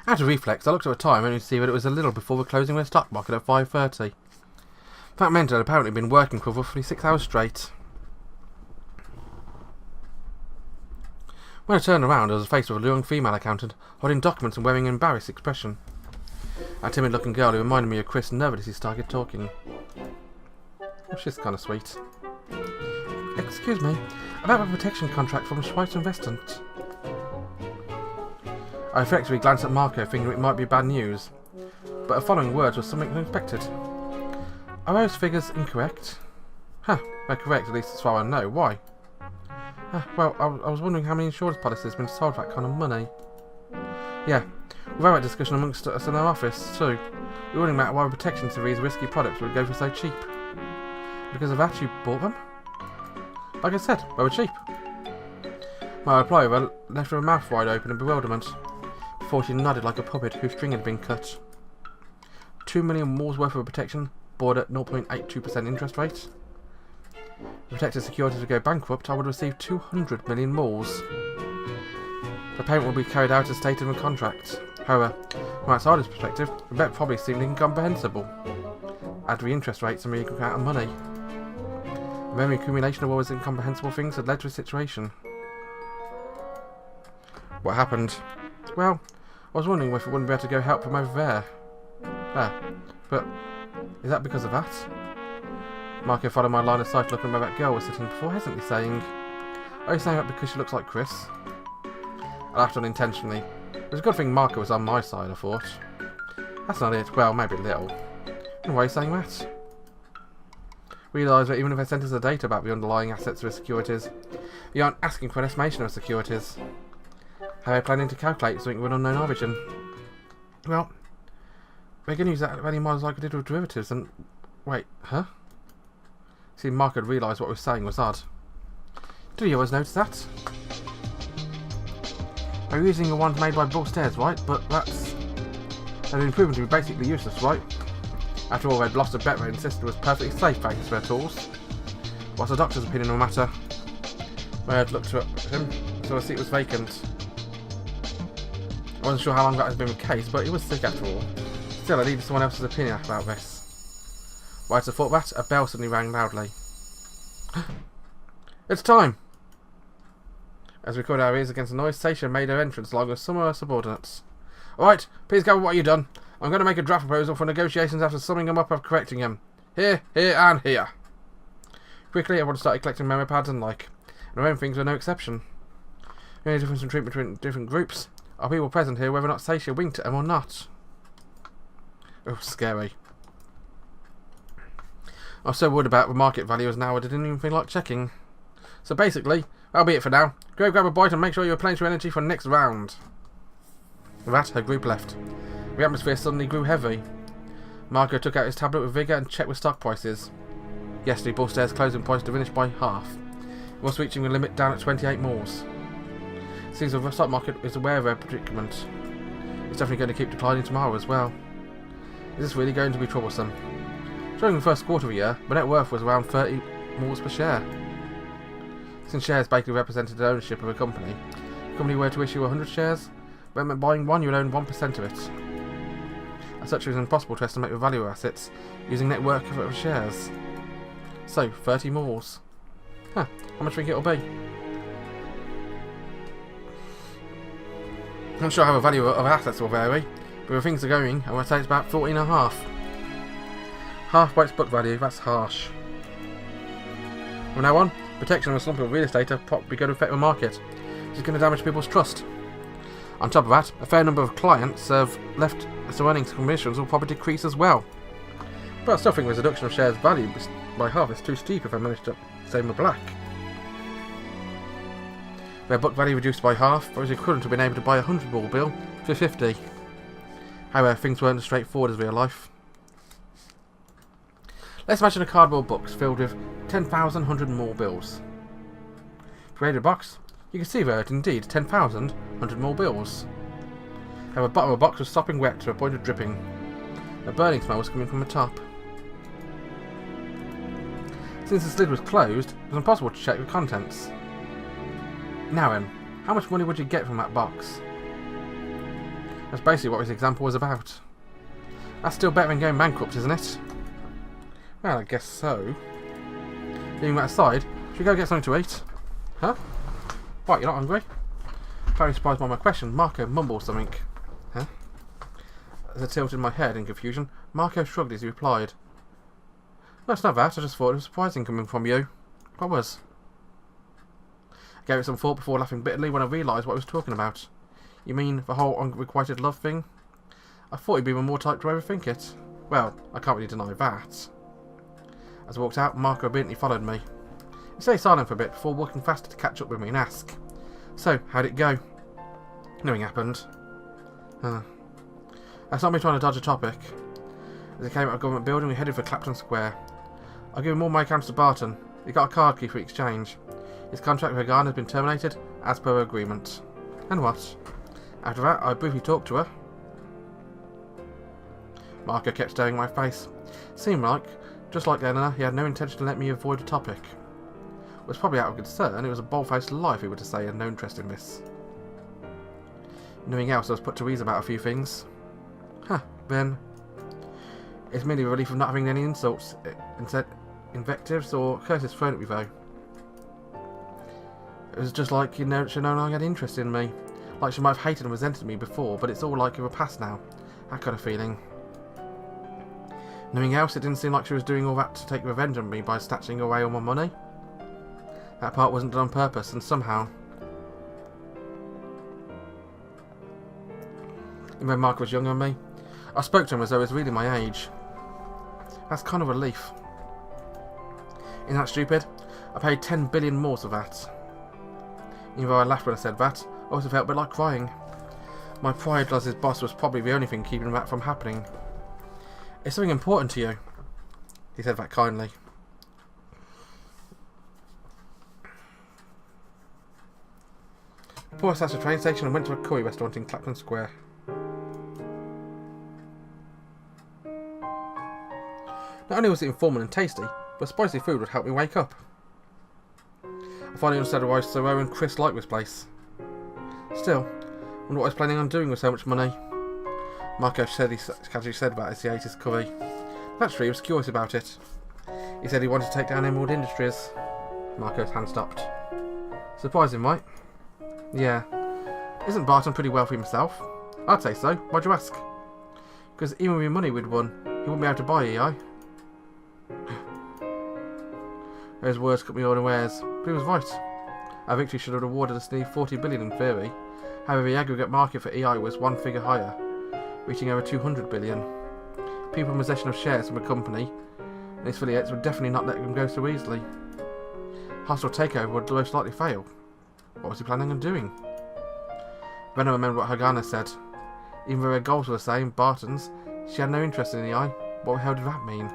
Out of reflex, I looked at the time only to see that it was a little before the closing of the stock market at 5:30. That meant I'd apparently been working for roughly 6 hours straight. When I turned around, I was faced with a young female accountant, holding documents and wearing an embarrassed expression. A timid-looking girl who reminded me of Chris nervous as he started talking. Oh, she's kind of sweet. Excuse me, about a protection contract from a Schweizer investment. I effectively glanced at Marco, thinking it might be bad news, but the following words were something unexpected. Are those figures incorrect? Huh, they're correct, at least as far as I know. Why? Well, I was wondering how many insurance policies have been sold for that kind of money. Yeah, we've had that discussion amongst us in our office, too. We were wondering about why the protection to these risky products would go for so cheap. Because of that, you bought them? Like I said, they were cheap. My reply left her mouth wide open in bewilderment, before she nodded like a puppet whose string had been cut. 2 million more worth of protection, bought at 0.82% interest rate. If protected securities would go bankrupt, I would receive 200 million more. The payment will be carried out as stated in the contract. However, from outsider's perspective, the bet probably seemed incomprehensible. Add the interest rates and the amount of money. The very accumulation of all those incomprehensible things had led to a situation. What happened? Well, I was wondering if I wouldn't be able to go help them over there. But is that because of that? Marco followed my line of sight looking where that girl was sitting before hesitantly saying, are you saying that because she looks like Chris? I laughed unintentionally. It was a good thing Marco was on my side, I thought. That's not it. Well, maybe a little. And why are you saying that? Realise that even if I sent us the data about the underlying assets of the securities, you aren't asking for an estimation of securities. How are you planning to calculate something with an unknown origin? Well, we're going to use that many models like we did with derivatives and... Wait, huh? See, Mark had realised what we were saying was odd. Did you always notice that? We're using the ones made by Bull Stairs, right? But that's... They've been proven to be basically useless, right? After all, they'd lost a bet they insisted was perfectly safe thanks to their tools. What's the doctor's opinion on the matter? I had looked at him, so the seat was vacant. I wasn't sure how long that had been the case, but he was sick after all. Still, I needed someone else's opinion about this. Right as I thought that, a bell suddenly rang loudly. It's time! As we covered our ears against the noise, Seisha made her entrance along with some of her subordinates. Alright, please go with what you've done. I'm going to make a draft proposal for negotiations after summing them up and correcting them. Here, here, and here. Quickly, everyone started collecting memo pads and like. And our own things were no exception. The only difference in treatment between different groups are people present here whether or not Seisha winked at them or not. Oh, scary. I was so worried about the market values now I didn't even feel like checking. So basically, that'll be it for now. Go grab a bite and make sure you replenish your energy for the next round. With that, her group left. The atmosphere suddenly grew heavy. Marco took out his tablet with vigour and checked with stock prices. Yesterday, Bull Stairs' closing price diminished by half. It was reaching the limit down at 28 mores. It seems the stock market is aware of their predicament. It's definitely going to keep declining tomorrow as well. Is this really going to be troublesome? During the first quarter of the year, the net worth was around 30 mores per share. Since shares basically represented the ownership of a company, if the company were to issue 100 shares, that meant buying one you would own 1% of it. As such, it was impossible to estimate the value of assets using net worth of shares. So, 30 mores. How much do you think it'll be? I'm not sure how the value of assets will vary, but if things are going, I would say it's about 14.5. Half by its book value, that's harsh. From now on, protection and the slump of real estate are probably going to affect the market, which is going to damage people's trust. On top of that, a fair number of clients have left, so earnings commissions will probably decrease as well. But I still think the reduction of shares value by half is too steep if I manage to stay in the black. Their book value reduced by half, but was equivalent to being able to buy a 100 bill for 50. However, things weren't as straightforward as real life. Let's imagine a cardboard box filled with 10,100 more bills. If you read the box, you can see there are indeed 10,100 more bills. However, the bottom of the box was sopping wet to a point of dripping. A burning smell was coming from the top. Since the lid was closed, it was impossible to check the contents. Now then, how much money would you get from that box? That's basically what his example was about. That's still better than going bankrupt, isn't it? Well, I guess so. Leaving that aside, should we go get something to eat? Huh? What, you're not hungry? Apparently surprised by my question, Marco mumbled something. Huh? As I tilted my head in confusion, Marco shrugged as he replied. No, it's not that, I just thought it was surprising coming from you. What was? I gave it some thought before laughing bitterly when I realised what I was talking about. You mean the whole unrequited love thing? I thought you'd be more type to overthink it. Well, I can't really deny that. As I walked out, Marco obediently followed me. He stayed silent for a bit before walking faster to catch up with me and ask, so, how'd it go? Nothing happened. That's not me trying to dodge a topic. As I came out of government building, we headed for Clapton Square. I'll give him all my accounts to Barton. He got a card key for exchange. His contract with Hagan has been terminated, as per agreement. And what? After that, I briefly talked to her. Marco kept staring at my face. Seemed like, just like Eleanor, he had no intention to let me avoid a topic. It was probably out of concern. It was a bold-faced lie if he were to say he had no interest in this. Knowing else, I was put to ease about a few things. Then... It's merely a relief of not having any insults, invectives, or curses thrown at me, though. It was just like she no longer had interest in me. Like she might have hated and resented me before, but it's all like of a past now. That kind of feeling. Knowing else, it didn't seem like she was doing all that to take revenge on me by snatching away all my money. That part wasn't done on purpose, and somehow... Even though Mark was younger than me, I spoke to him as though he was really my age. That's kind of a relief. Isn't that stupid? I paid 10 billion more for that. Even though I laughed when I said that, I also felt a bit like crying. My pride as his boss was probably the only thing keeping that from happening. It's something important to you. He said that kindly. I pulled us out of the train station and went to a curry restaurant in Clapton Square. Not only was it informal and tasty, but spicy food would help me wake up. I finally understood why Sorrow and Chris liked this place. Still, I wonder what I was planning on doing with so much money. Marco said he casually said that as he ate his curry. Naturally, he was curious about it. He said he wanted to take down Emerald Industries. Marco's hand stopped. Surprising, right? Yeah. Isn't Barton pretty wealthy himself? I'd say so. Why'd you ask? Because even with the money we'd won, he wouldn't be able to buy EI. Those words cut me unawares, but he was right. Our victory should have awarded us nearly 40 billion in theory. However, the aggregate market for EI was one figure higher, reaching over 200 billion. People in possession of shares from a company and its affiliates would definitely not let them go so easily. Hostile takeover would most likely fail. What was he planning on doing? Then I remembered what Hagana said. Even though their goals were the same, Barton's, she had no interest in EI. What the hell did that mean?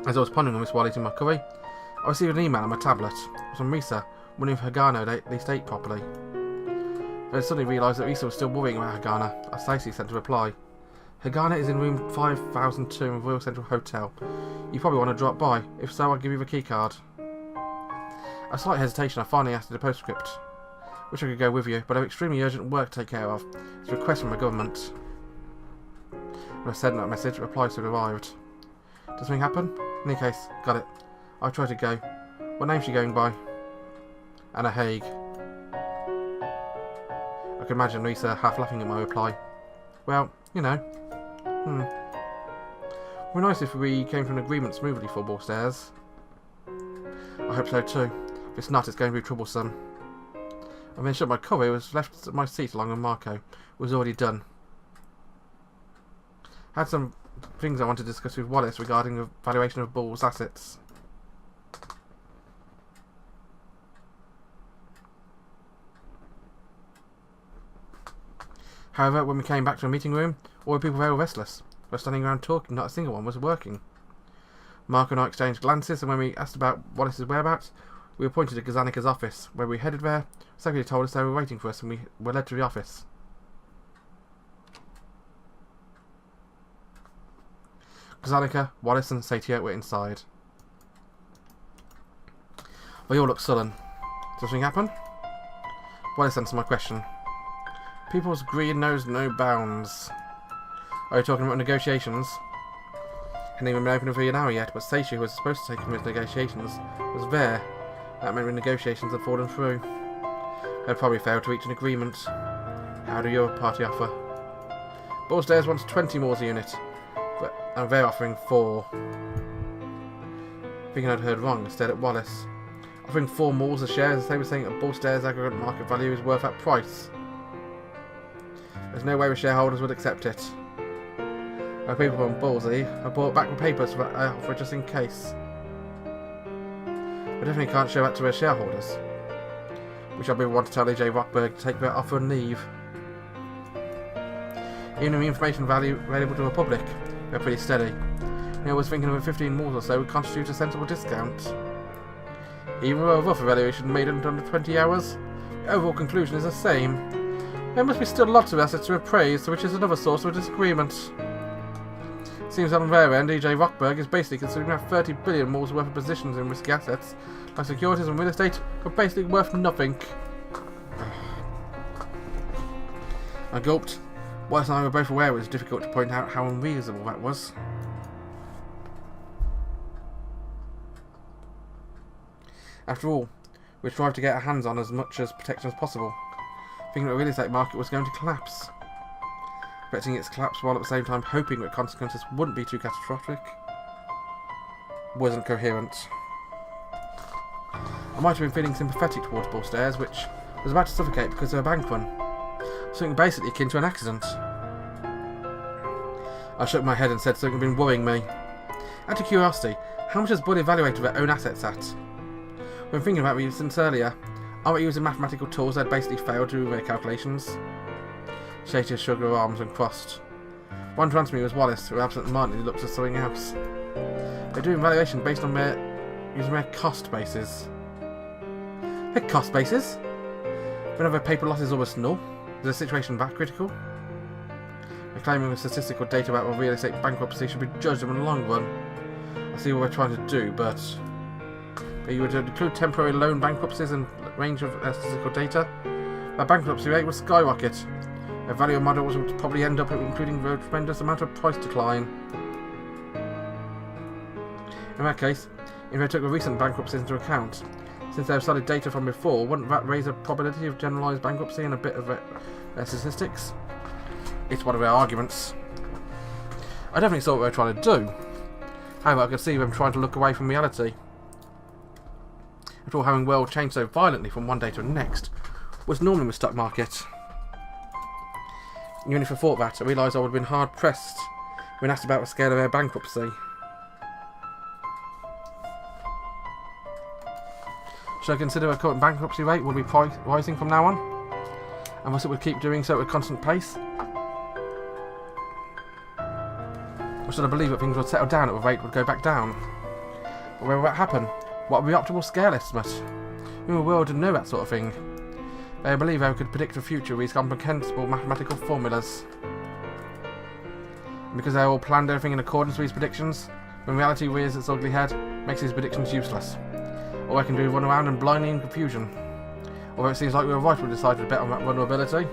As I was pondering on this while eating my curry, I received an email on my tablet from Risa, wondering if Hagana had at least ate properly. Then I suddenly realised that Risa was still worrying about Hagana, as Stacey sent a reply. Hagana is in room 5002 in Royal Central Hotel. You probably want to drop by. If so, I'll give you the key card. A slight hesitation, I finally asked in a postscript. Wish I could go with you, but I have extremely urgent work to take care of. It's a request from the government. When I sent that message, a reply soon arrived. Does something happen? In any case, got it. I'll try to go. What name's she going by? Anna Haig. I could imagine Lisa half laughing at my reply. Well, you know. It would be nice if we came to an agreement smoothly for Stairs. I hope so too. If it's not, it's going to be troublesome. I then shut my curry, was left at my seat along with Marco. It was already done. I had some things I wanted to discuss with Wallace regarding the valuation of Bull's assets. However, when we came back to the meeting room, all the people there were restless. They were standing around talking, not a single one was working. Marco and I exchanged glances, and when we asked about Wallace's whereabouts, we were pointed to Gazanica's office. When we headed there, secretary told us they were waiting for us, and we were led to the office. Gazanica, Wallace and Satya were inside. They all looked sullen. Did something happen? Wallace answered my question. People's greed knows no bounds. Are you talking about negotiations? Hadn't even been open for an hour yet, but Seishi, who was supposed to take him with negotiations, was there. That meant the negotiations had fallen through. They'd probably failed to reach an agreement. How do your party offer? Ballstairs wants 20 more a unit, and they're offering 4. Thinking I'd heard wrong, I stared at Wallace. Offering 4 more as shares, they were saying that Ballstairs' aggregate market value is worth that price. There's no way the shareholders would accept it. Our people from Ballsy have brought back the papers for that offer just in case. We definitely can't show that to their shareholders. We shall be want to tell EJ Rockberg to take their offer and leave. Even the information value available to the public, they're pretty steady. I was thinking of 15 more or so would constitute a sensible discount. Even with a rough evaluation made in under 20 hours, the overall conclusion is the same. There must be still lots of assets to appraise, which is another source of disagreement. Seems on their end, EJ Rockberg is basically considering that 30 billion more worth of positions in risky assets, like securities and real estate, are basically worth nothing. I gulped. Wallace and I were both aware it was difficult to point out how unreasonable that was. After all, we tried to get our hands on as much as protection as possible, thinking that the real estate market was going to collapse. Expecting its collapse while at the same time hoping that consequences wouldn't be too catastrophic wasn't coherent. I might have been feeling sympathetic towards Ballstairs, which was about to suffocate because of a bank run. Something basically akin to an accident. I shook my head and said something had been worrying me. Out of curiosity, how much has Bud evaluated their own assets at? When thinking about it since earlier, are we using mathematical tools that basically failed to do their calculations? Shatia shrugged her arms and crossed. One to answer me was Wallace, who absent-mindedly looked at something else. They're doing valuation based on using their cost bases. Their cost bases? Whenever paper losses almost null, is the situation that critical? They're claiming the statistical data about real estate bankruptcy should be judged in the long run. I see what we're trying to do, but you would include temporary loan bankruptcies and range of statistical data. Our bankruptcy rate would skyrocket. Their value models would probably end up including a tremendous amount of price decline. In that case, if they took the recent bankruptcies into account, since they have studied data from before, wouldn't that raise a probability of generalised bankruptcy and a bit of their statistics? It's one of their arguments. I definitely saw what they were trying to do. However, I could see them trying to look away from reality. After all, having world changed so violently from one day to the next was normal in the stock market. Even if I thought that, I realised I would have been hard pressed when asked about the scale of their bankruptcy. Should I consider a current bankruptcy rate will be rising from now on? And thus it would keep doing so at a constant pace? Or should I believe that things would settle down at the rate would go back down? Or where would that happen? What would be the optimal scale estimate? Who in the world didn't know that sort of thing? They believe they could predict the future with these comprehensible mathematical formulas. And because they all planned everything in accordance with these predictions, when reality rears its ugly head, makes these predictions useless. All they can do is run around in blindly in confusion. Although it seems like we were right when we decided to bet on that vulnerability.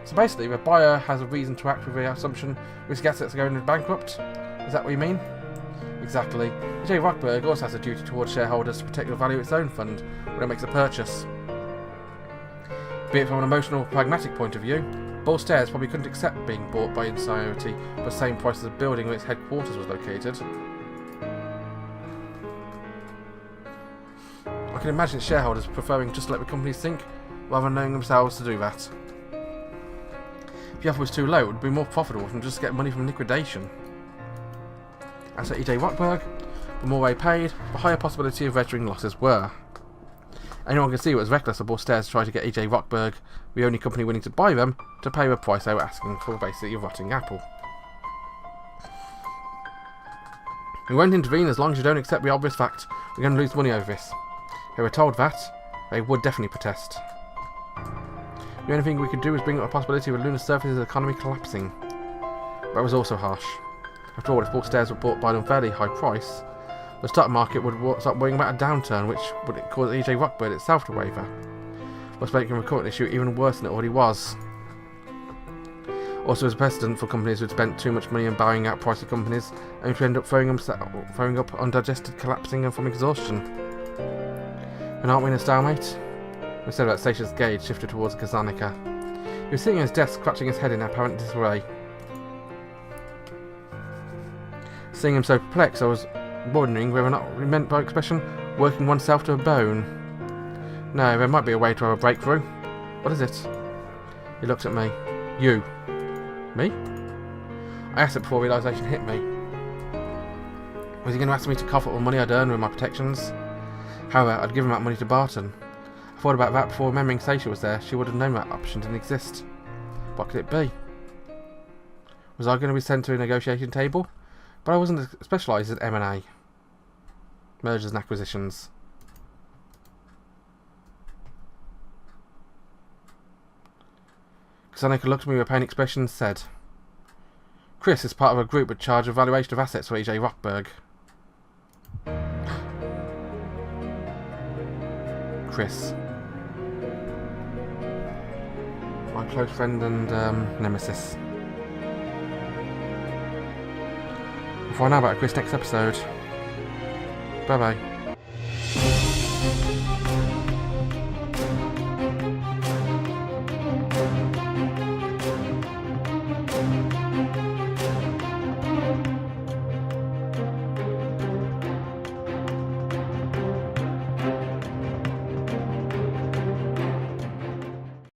So basically, the buyer has a reason to act with the assumption risk assets are going bankrupt. Is that what you mean? Exactly. J. Rockberg also has a duty towards shareholders to protect the value of its own fund when it makes a purchase. Be it from an emotional, pragmatic point of view, Ballstairs probably couldn't accept being bought by Insinuity for the same price as the building where its headquarters was located. I can imagine shareholders preferring just to let the company sink, rather than knowing themselves to do that. If the offer was too low, it would be more profitable than just get money from liquidation. As for EJ Rockberg, the more they paid, the higher possibility of registering losses were. Anyone can see it was reckless of Ballstairs to try to get EJ Rockberg, the only company willing to buy them, to pay the price they were asking for basically a rotting apple. We won't intervene as long as you don't accept the obvious fact we're going to lose money over this. If they were told that, they would definitely protest. The only thing we could do was bring up the possibility of the lunar surface's economy collapsing. That was also harsh. After all, if Ballstairs were bought by an unfairly high price, the stock market would start worrying about a downturn, which would cause EJ Rockberg itself to waver. must make the recruitment issue even worse than it already was. Also, as a precedent for companies who had spent too much money on buying out pricey companies, only to end up throwing up undigested, collapsing and from exhaustion. And aren't we in a stalemate? Instead of that, Stacia's gaze shifted towards Kazanica. He was sitting at his desk, scratching his head in apparent disarray. Seeing him so perplexed, I was wondering whether or not we meant by expression working oneself to a bone. No, there might be a way to have a breakthrough. What is it? He looked at me. You. Me? I asked it before realisation hit me. Was he going to ask me to cough up the money I'd earned with my protections? However, I'd given that money to Barton. I thought about that before remembering Stacia was there. She would have known that option didn't exist. What could it be? Was I going to be sent to a negotiation table? But I wasn't specialised at M&A. Mergers and acquisitions. Kazanica looked at me with a pained expression and said, Chris is part of a group with charge of valuation of assets for E.J. Rockberg. Chris. My close friend and nemesis. We'll find out about Chris next episode. Bye bye.